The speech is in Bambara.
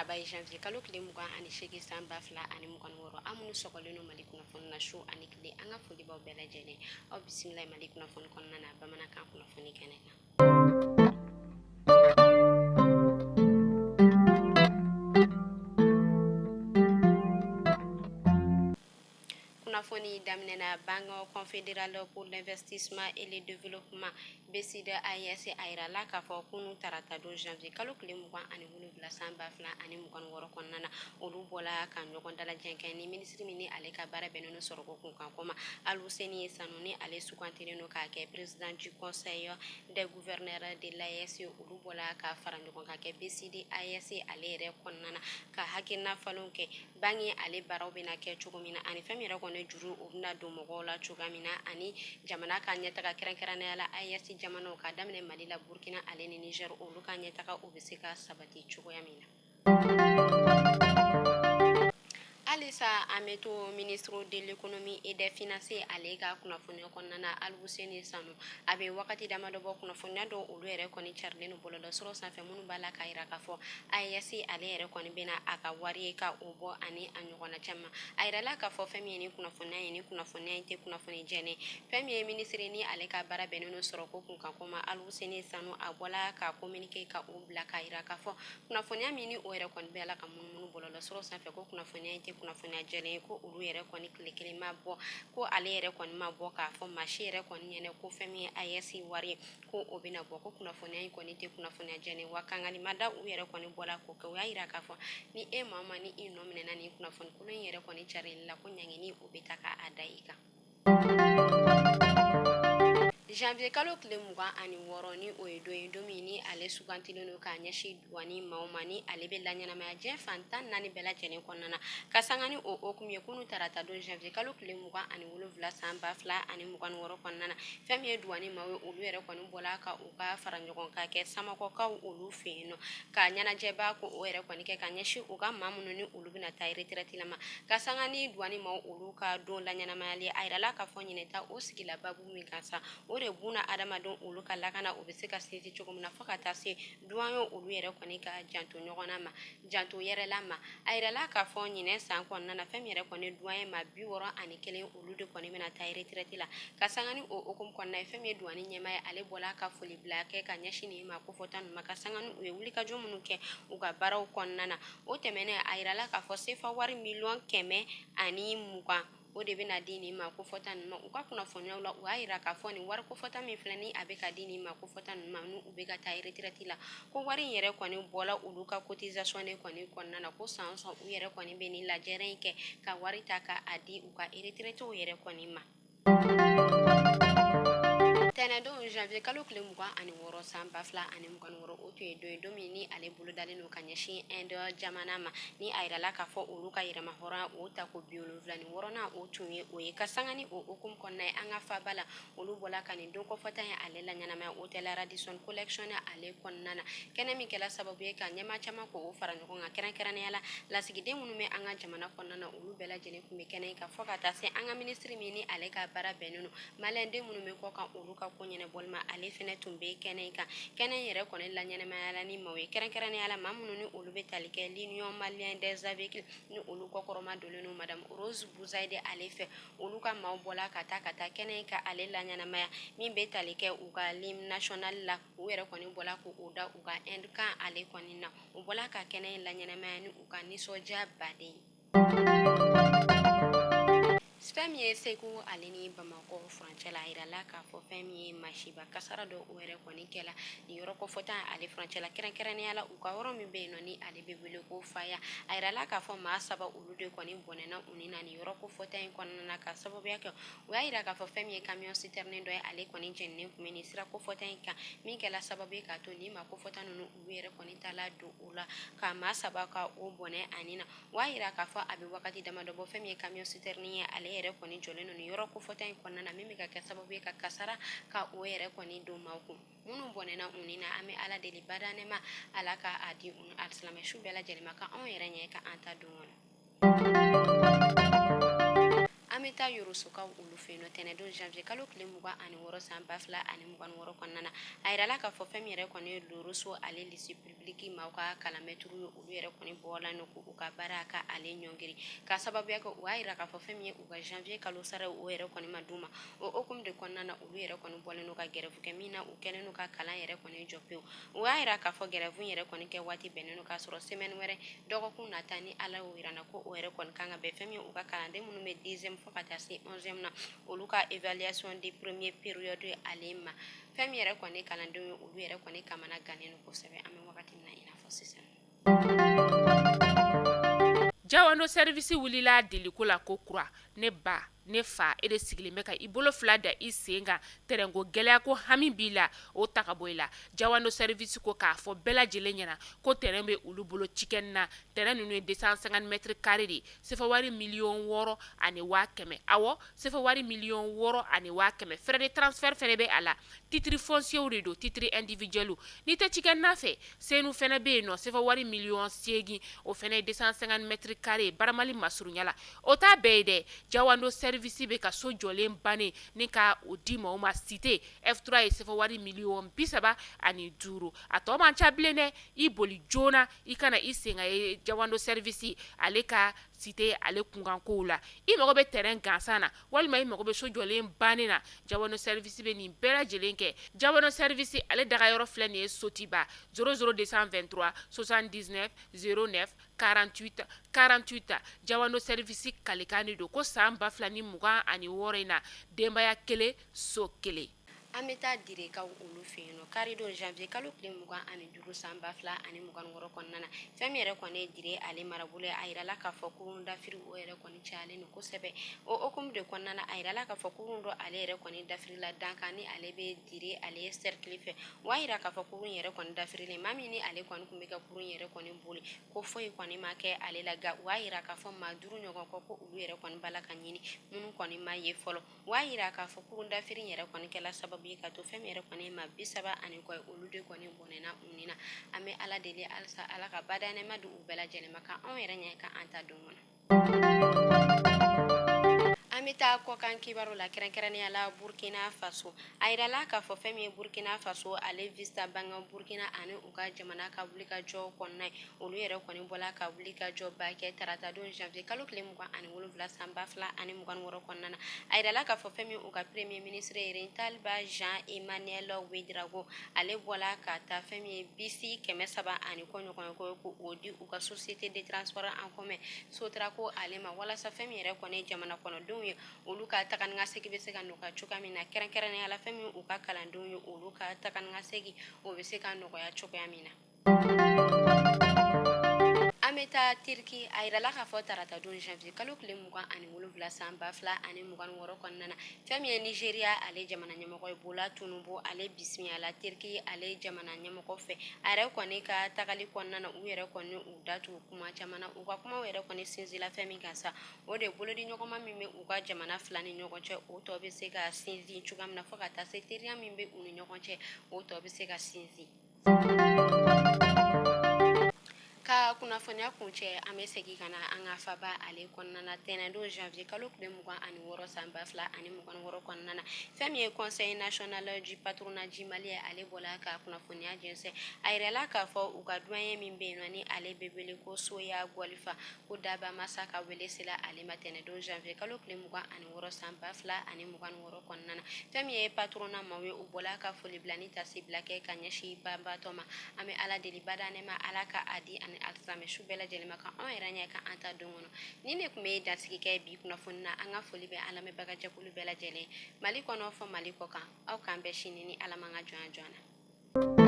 laban janvier kalo tile 28 san 2026 an minnu sɔgɔlen no Mali kunnafoni na su ani tile an ka foli b'aw bɛɛ lajɛlen aw bisimila Mali kunnafoni kɔnɔna na bamanankan kunnafoni kɛnɛ kan. Kunnafoni daminɛna Banque confédérale pour l'investissement et le développement BCD AES a yirala k'a fɔ kunu tarata don janvier kalo tile 27 san 2026 kɔnɔna na olu bɔla ka ɲɔgɔn dalajɛ kɛ ni ministre min ni ale ka baara bɛnnen no sɔrɔko kunkan ko ma Aluseni Sanu ni ale sugantilen no k'a kɛ président du conseil des gouverneurs de l'AES olu bɔla ka fara ɲɔgɔn ka kɛ BCD AES ale yɛrɛ kɔnɔna na ka hakilina falenw kɛ banque ale baaraw bɛna kɛ cogo min na ani fɛn min yɛrɛ kɔni juru o bɛna don mɔgɔw la cogoya min na ani jamana ka ɲɛtaga kɛrɛnkɛrɛnnenya la AES jamanaw ka daminɛ Mali la Burkina ale ni Niger olu ka ɲɛtaga o bɛ se ka sabati cogoya min na. Alisa Ameto ministre de l'économie et des finances ale ka kunnafoniya kɔnɔna na Aluseni Sanu a bɛ wagati damadɔ bɔ kunnafoniya dɔ olu yɛrɛ kɔni carilen no bɔlɔlɔsiraw sanfɛ minnu b'a la k'a yira k'a fɔ AES ale yɛrɛ kɔni bɛna a ka wari ka o bɔ ani a ɲɔgɔnna caman a yirala k'a fɔ fɛn min ye ni kunnafoniya ye ni kunnafoniya in tɛ kunnafoni jɛlen fɛn min ye ministre ni ale ka baara bɛnnen no sɔrɔko kunkan ko ma Aluseni Sanu a bɔla ka communiqué ka o bila k'a yira k'a fɔ kunnafoniya min ni o yɛrɛ kɔni bɛ ala ka munumunu bɔlɔlɔsiraw sanfɛ ko kunnafoniya in tɛ kunnafoniya jɛlen ko olu yɛrɛ kɔni tile kelen ma bɔ ko ale yɛrɛ kɔni ma bɔ k'a fɔ maa si yɛrɛ kɔni ɲɛnɛ ko fɛn min ye AES wari ye ko o bɛna bɔ ko kunnafoniya in kɔni tɛ kunnafoniya jɛlen wa kangali ma da u yɛrɛ kɔni bɔla k'o kɛ o y'a yira k'a fɔ ni e maa o maa ni i nɔ minɛna nin kunnafoni kolon in yɛrɛ kɔni carili la ko ɲangini o bɛ ta k'a da i kan. Janvier kalo tile 26 ni o ye don ye don min ni ale sugantilen no k'a ɲɛsin douane maa o maa ni ale bɛ laɲɛnamaya diɲɛ fan 14 bɛɛ lajɛlen kɔnɔna na ka sanga ni o hokumu ye kunu tarata don janvier kalo tile 27 san 2026 kɔnɔna na fɛn min ye douane maaw ye olu yɛrɛ kɔni bɔla ka u ka fara ɲɔgɔn ka kɛ samakɔkaw olu fɛ yen nɔ ka ɲɛnajɛba ko o yɛrɛ kɔni kɛ ka ɲɛsin u ka maa minnu ni olu bɛna taa retraite la ma ka sanga ni douane maaw olu ka don laɲɛnamayali a yirala k'a fɔ ɲinɛta o sigila babu min kan sa o de buna adamadenw olu ka lakana o bɛ se ka sinsin cogo min na fo ka taa se douane olu yɛrɛ kɔni ka janto ɲɔgɔnna ma janto yɛrɛla ma a yirala k'a fɔ ɲinɛ san kɔnɔna na fɛn min yɛrɛ kɔni douane ma 61 olu de kɔni bɛna taa retraite la ka sanga ni o hokumu kɔnɔna ye fɛn min ye douane ɲɛmaa ye ale bɔla ka foli bila kɛ ka ɲɛsin nin ma ko fɔta ninnu ma ka sanga ni u ye wulikajɔ minnu kɛ u ka baaraw kɔnɔna na o tɛmɛnen a yirala k'a fɔ sefa wari 120 o de bɛna di nin ma ko fɔta ninnu ma u ka kunnafoniyaw la u y'a yira k'a fɔ nin wari ko fɔta min filɛ ni a bɛ ka di nin ma ko fɔta ninnu ma n'u bɛ ka taa retraite la ko wari in yɛrɛ kɔni bɔla olu ka cotisation de kɔni kɔnɔna na ko san o san u yɛrɛ kɔni bɛ nin lajɛrɛ in kɛ ka wari ta k'a di u ka retraitew yɛrɛ kɔni ma. Tɛnɛndon janvier kalo tile 26 san 2026 o tun ye don ye don min ni ale bolo dalen no ka ɲɛsin Inde jamana ma ni a yirala k'a fɔ olu ka yɛrɛma hɔrɔnya o ta ko 76 o tun ye o ye ka sanga ni o hokumu kɔnɔna ye an ka faaba la olu bɔla ka nin don kɔfɔta ye ale la ɲɛnamaya hôtel Radisson collection ale kɔnɔna na kɛnɛ min kɛla sababu ye ka ɲɛmaa caman ko o fara ɲɔgɔn kan kɛrɛnkɛrɛnnenya la lasigiden minnu bɛ an ka jamana kɔnɔna na olu bɛɛ lajɛlen tun bɛ kɛnɛ in kan fɔ ka taa se an ka ministre min ni ale ka baara bɛnnen no maliyɛnden minnu bɛ kɔ kan olu ka ko ɲɛnɛbɔli ma ale fɛnɛ tun bɛ kɛnɛ in kan kɛnɛ in yɛrɛ kɔni la ɲɛnamaya la ni maaw ye kɛrɛnkɛrɛnnenya la maa minnu ni olu bɛ tali kɛ l'union malien des aveugles ni olu kɔkɔrɔma donnen no madame Rose Bouzaïde ale fɛ olu ka maaw bɔla ka taa kɛnɛ in kan ale la ɲɛnamaya min bɛ tali kɛ u ka l'hymne national la u yɛrɛ kɔni bɔla ko o da u ka Inde kan ale kɔni na u bɔla ka kɛnɛ in la ɲɛnamaya ni u ka nisɔndiya baden ye. Fɛn min ye Segu ale ni Bamakɔ furancɛ la a yirala k'a fɔ fɛn min ye masiba kasara dɔ o yɛrɛ kɔni kɛla nin yɔrɔ kɔfɔta ale furancɛ la kɛrɛnkɛrɛnnenya la u ka yɔrɔ min bɛ yen nɔ ni ale bɛ wele ko Faya a yirala k'a fɔ maa 3 olu de kɔni bɔnɛna u ni na nin yɔrɔ kɔfɔta in kɔnɔna na ka sababuya kɛ u y'a yira k'a fɔ fɛn min ye camion citerne dɔ ye ale kɔni jɛninen tun bɛ nin sira kɔfɔta in kan min kɛla sababu ye k'a to nin ma kɔfɔta ninnu olu yɛrɛ kɔni taala don o la ka maa 3 ka o bɔnɛ ani na u y'a yira k'a fɔ a bɛ wagati damadɔ bɔ fɛn min ye camion citerne ye ale yɛrɛ kɔni jɔlen no nin yɔrɔ kɔfɔta in kɔnɔna na min bɛ ka kɛ sababu ye ka kasara ka o yɛrɛ kɔni don maaw kun minnu bɔnɛna u ni na an bɛ ala deli badanɛ ma ala ka a di u alisilamɛ su bɛɛ lajɛlen ma ka anw yɛrɛ ɲɛ ka an ta don kɔnɔ an bɛ taa yorosokaw olu fɛ yen nɔ tɛnɛ don janvier kalo tile 26 san 2026 kɔnɔna na a yirala k'a fɔ fɛn min yɛrɛ kɔni ye Loroso ale lycée public maaw ka kalanmɛturu ye olu yɛrɛ kɔni bɔla nɔ ko u ka baara ka ale ɲɔngiri ka sababuya kɛ u y'a yira k'a fɔ fɛn min ye u ka janvier kalo sara o yɛrɛ kɔni ma d'u ma o hukumu de kɔnɔna na olu yɛrɛ kɔni bɔlen n'u ka grève kɛ min na u kɛlen n'u ka kalan yɛrɛ kɔni jɔ pewu u y'a yira k'a fɔ grève yɛrɛ kɔni kɛ waati bɛnnen n'u k'a sɔrɔ semaine wɛrɛ dɔgɔkun nata ni ala y'o yirana ko o yɛrɛ kɔni kan ka bɛn fɛn min u ka kalanden minnu bɛ 10e fo ka taa se 11e na olu ka évaluation de premier période ale ma fɛn min yɛrɛ kɔni kalandenw ye olu yɛrɛ kɔni kamana gannen don kosɛbɛ an bɛ wagati min na i n'a fɔ sisan Jawando service wulila deliko la ko kura ne ba ne fa e de sigilen bɛ ka i bolo fila da i sen kan terɛnko gɛlɛya ko hami b'i la o ta ka bɔ i la Jawando service ko k'a fɔ bɛɛ lajɛlen ɲɛna ko terɛn bɛ olu bolo cikɛni na terɛn ninnu ye 250 mètres carrés de sefa wari 600 ani 500 awɔ sefa wari 600 ani 500 frais de transfert fɛnɛ bɛ a la titre foncier de don titre individuel ni tɛ cikɛni na fɛ senu fɛnɛ bɛ yen nɔ sefa wari 800 o fɛnɛ ye 250 mètres carrés baramali masurunya la o t'a bɛɛ ye dɛ Jawando service bɛ ka so jɔlen bannen ni ka o di ma o ma cité F3 ye sefa wari 35 ani 5 a tɔ man ca bilen dɛ i boli joona i kana i sen ka ye Jawando service ale ka cité ale kunkankow la i mago bɛ terrain gansan na walima i mago bɛ so jɔlen bannen na Jawando service bɛ nin bɛɛ lajɛlen kɛ Jawando service ale dagayɔrɔ filɛ nin ye Sotiba 00223 79 09 48 48 Jawando service kalikan de don ko san 2026 in na denbaya kelen so kelen an bɛ taa direkaw olu fɛ yen nɔ kari don janvier kalo tile 25 san 2026 kɔnɔna na fɛn min yɛrɛ kɔni ye dire ale marabolo ye a yirala k'a fɔ kurun dafiri o yɛrɛ kɔni cayalen don kosɛbɛ o hukumu de kɔnɔna na a yirala k'a fɔ kurun dɔ ale yɛrɛ kɔni dafiri la dankan ni ale bɛ dire ale ye cercle fɛ o y'a yira k'a fɔ kurun yɛrɛ kɔni dafirilen maa min ni ale kɔni tun bɛ ka kurun yɛrɛ kɔni boli ko foyi kɔni ma kɛ ale la ga o y'a yira k'a fɔ maa 5 ɲɔgɔn kɔ ko olu yɛrɛ kɔni bala ka ɲini minnu kɔni ma ye fɔlɔ o y'a yira k'a fɔ kurun dafiri yɛrɛ kɔni kɛla sababu ye ka to fɛn min yɛrɛ kɔni ma 30 ani kɔ olu de kɔni bɔnɛna u ni na an bɛ ala deli alisa ala ka badanɛma di u bɛɛ lajɛlen ma ka anw yɛrɛ ɲɛ ka an ta don kɔnɔ an bɛ taa kɔkan kibaru la kɛrɛnkɛrɛnnenya la Burkina Faso a yirala k'a fɔ fɛn min ye Burkina Faso ale vista banga Burkina ani u ka jamana ka wulikajɔ kɔnɔna ye olu yɛrɛ kɔni bɔla ka wulikajɔ ba kɛ tarata don janvier kalo tile 27 san 2026 kɔnɔna na a yirala k'a fɔ fɛn min u ka premier ministre ye Talba Jean Emmanuel Ouedraogo ale bɔla ka taa fɛn min ye bisi 300 ani kɔ ɲɔgɔn ko o di u ka société de transport en commun Sotraco ale ma walasa fɛn min yɛrɛ kɔni jamana kɔnɔdenw ye olu ka taga ni ka segin bɛ se ka nɔgɔya cogoya min na kɛrɛnkɛrɛnnenya la fɛn min u ka kalandenw ye olu ka taga ni ka segin o bɛ se ka nɔgɔya cogoya min na an bɛ taa Tiriki a yirala k'a fɔ tarata don janvier kalo tile 27 san 2026 kɔnɔna na fɛn min ye Nigeria ale jamana ɲɛmɔgɔ ye Bola Tinubu ale bisimila Tiriki ale jamana ɲɛmɔgɔ fɛ a yɛrɛ kɔni ka tagali kɔnɔna na u yɛrɛ kɔni u datugu kuma caman na u ka kumaw yɛrɛ kɔni sinzila fɛn min kan sa o de bolodi ɲɔgɔnma min bɛ u ka jamana fila ni ɲɔgɔn cɛ o tɔ bɛ se ka sinsin cogoya min na fo ka taa se teriya min bɛ u ni ɲɔgɔn cɛ o tɔ bɛ se ka sinsin ka kunnafoniya kuncɛ an bɛ segin ka na an ka faba ale kɔnɔna na tɛnɛn don janvier kalo tile 26 san 2026 kɔnɔna na fɛn min ye conseil national du patronage malien ale bɔla ka kunnafoniya jɛnsɛn a yirala k'a fɔ u ka doyen min bɛ yen nɔ ni ale bɛ wele ko Soya Gwalifa ko Daba Masa ka wele sela ale ma tɛnɛn don janvier kalo tile 26 san 2026 kɔnɔna na fɛn min ye patronat maaw ye u bɔla ka foli bila ni tasi bila kɛ ka ɲɛsin banbatɔ ma an bɛ ala deli badanɛma ala ka a di ani alisamɛ su bɛɛ lajɛlen ma ka anw yɛrɛ ɲɛ ka an ta don kɔnɔ ni ne tun bɛ dansigi kɛ bi kunnafoni na an ka foli bɛ an lamɛnbagajɛkulu bɛɛ lajɛlen mali kɔnɔ fɔ mali kɔ kan aw k'an bɛɛ sini ni ala man ka jɔnya joona